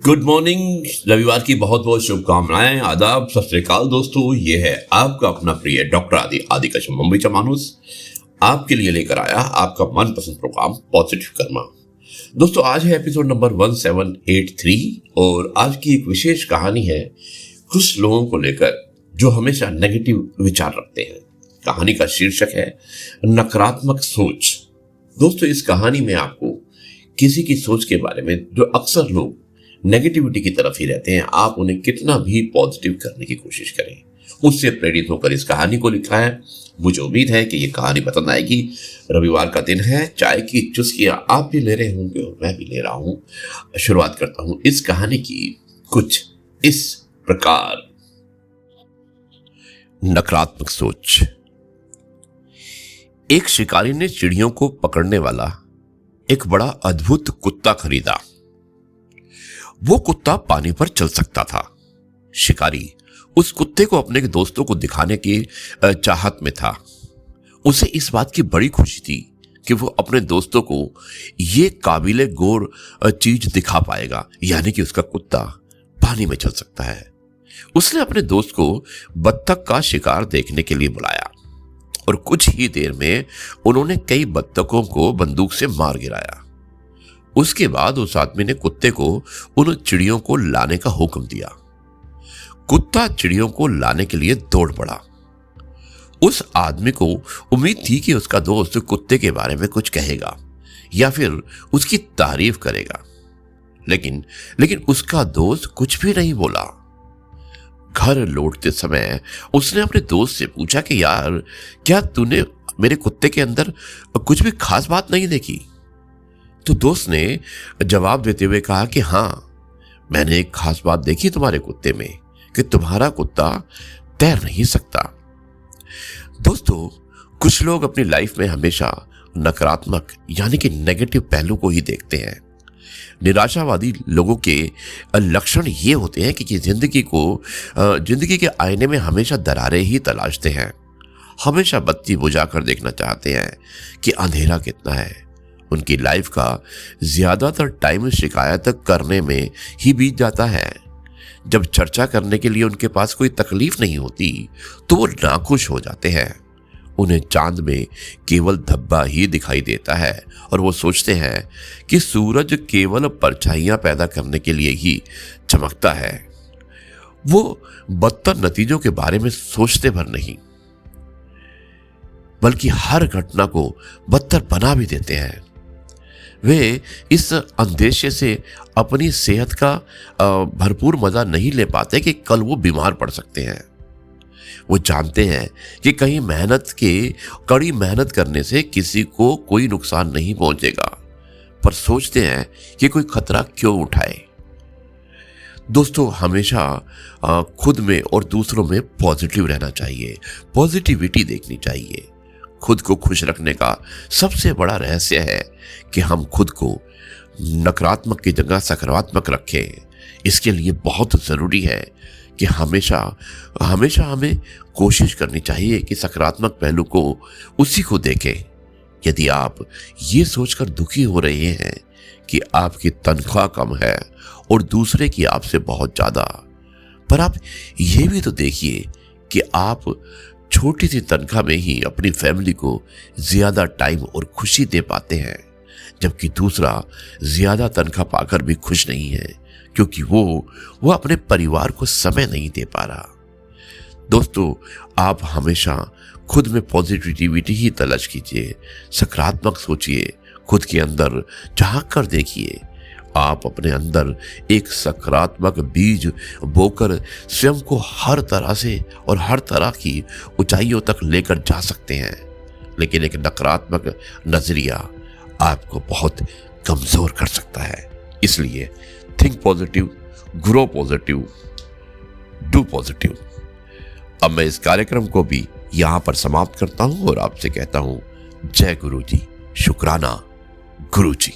Good morning. रविवार की बहुत बहुत शुभकामनाएं, आदाब, सत श्री अकाल दोस्तों। ये है आपका अपना प्रिय डॉक्टर आदि कश्यप मुंबई मानुस आपके लिए लेकर आया आपका मनपसंद प्रोग्राम पॉजिटिव कर्मा। दोस्तों आज है एपिसोड नंबर 1783 और आज की एक विशेष कहानी है कुछ लोगों को लेकर जो हमेशा नेगेटिव विचार रखते हैं। कहानी का शीर्षक है नकारात्मक सोच। दोस्तों इस कहानी में आपको किसी की सोच के बारे में, जो अक्सर लोग नेगेटिविटी की तरफ ही रहते हैं, आप उन्हें कितना भी पॉजिटिव करने की कोशिश करें, उससे प्रेरित होकर इस कहानी को लिखा है। मुझे उम्मीद है कि ये कहानी पसंद आएगी। रविवार का दिन है, चाय की चुस्कियां आप भी ले रहे होंगे और मैं भी ले रहा हूं। शुरुआत करता हूं इस कहानी की कुछ इस प्रकार। नकारात्मक सोच। एक शिकारी ने चिड़ियों को पकड़ने वाला एक बड़ा अद्भुत कुत्ता खरीदा। वो कुत्ता पानी पर चल सकता था। शिकारी उस कुत्ते को अपने दोस्तों को दिखाने की चाहत में था। उसे इस बात की बड़ी खुशी थी कि वो अपने दोस्तों को ये काबिले गौर चीज दिखा पाएगा, यानी कि उसका कुत्ता पानी में चल सकता है। उसने अपने दोस्त को बत्तख का शिकार देखने के लिए बुलाया और कुछ ही देर में उन्होंने कई बत्तखों को बंदूक से मार गिराया। उसके बाद उस आदमी ने कुत्ते को उन चिड़ियों को लाने का हुक्म दिया। कुत्ता चिड़ियों को लाने के लिए दौड़ पड़ा। उस आदमी को उम्मीद थी कि उसका दोस्त कुत्ते के बारे में कुछ कहेगा या फिर उसकी तारीफ करेगा, लेकिन उसका दोस्त कुछ भी नहीं बोला। घर लौटते समय उसने अपने दोस्त से पूछा कि यार, क्या तूने मेरे कुत्ते के अंदर कुछ भी खास बात नहीं देखी? तो दोस्त ने जवाब देते हुए कहा कि हाँ, मैंने एक खास बात देखी तुम्हारे कुत्ते में कि तुम्हारा कुत्ता तैर नहीं सकता। दोस्तों कुछ लोग अपनी लाइफ में हमेशा नकारात्मक यानी कि नेगेटिव पहलू को ही देखते हैं। निराशावादी लोगों के लक्षण ये होते हैं कि जिंदगी के आईने में हमेशा दरारें ही तलाशते हैं। हमेशा बत्ती बुझाकर देखना चाहते हैं कि अंधेरा कितना है। उनकी लाइफ का ज्यादातर टाइम शिकायत करने में ही बीत जाता है। जब चर्चा करने के लिए उनके पास कोई तकलीफ नहीं होती तो वो नाखुश हो जाते हैं। उन्हें चांद में केवल धब्बा ही दिखाई देता है और वो सोचते हैं कि सूरज केवल परछाइयां पैदा करने के लिए ही चमकता है। वो बदतर नतीजों के बारे में सोचते भर नहीं, बल्कि हर घटना को बदतर बना भी देते हैं। वे इस अंदेशे से अपनी सेहत का भरपूर मजा नहीं ले पाते कि कल वो बीमार पड़ सकते हैं। वो जानते हैं कि कड़ी मेहनत करने से किसी को कोई नुकसान नहीं पहुंचेगा, पर सोचते हैं कि कोई खतरा क्यों उठाए। दोस्तों हमेशा खुद में और दूसरों में पॉजिटिव रहना चाहिए, पॉजिटिविटी देखनी चाहिए। खुद को खुश रखने का सबसे बड़ा रहस्य है कि हम खुद को नकारात्मक की जगह सकारात्मक रखें। इसके लिए बहुत ज़रूरी है कि हमेशा हमें कोशिश करनी चाहिए कि सकारात्मक पहलू को उसी को देखें। यदि आप ये सोचकर दुखी हो रहे हैं कि आपकी तनख्वाह कम है और दूसरे की आपसे बहुत ज़्यादा, पर आप ये भी तो देखिए कि आप छोटी सी तनख्वाह में ही अपनी फैमिली को ज्यादा टाइम और खुशी दे पाते हैं, जबकि दूसरा ज्यादा तनख्वाह पाकर भी खुश नहीं है क्योंकि वो अपने परिवार को समय नहीं दे पा रहा। दोस्तों आप हमेशा खुद में पॉजिटिविटी ही तलाश कीजिए, सकारात्मक सोचिए, खुद के अंदर झांक कर देखिए। आप अपने अंदर एक सकारात्मक बीज बोकर स्वयं को हर तरह से और हर तरह की ऊंचाइयों तक लेकर जा सकते हैं, लेकिन एक नकारात्मक नजरिया आपको बहुत कमजोर कर सकता है। इसलिए think positive, grow positive, do positive. अब मैं इस कार्यक्रम को भी यहां पर समाप्त करता हूं और आपसे कहता हूं जय गुरु जी, शुक्राना गुरु जी।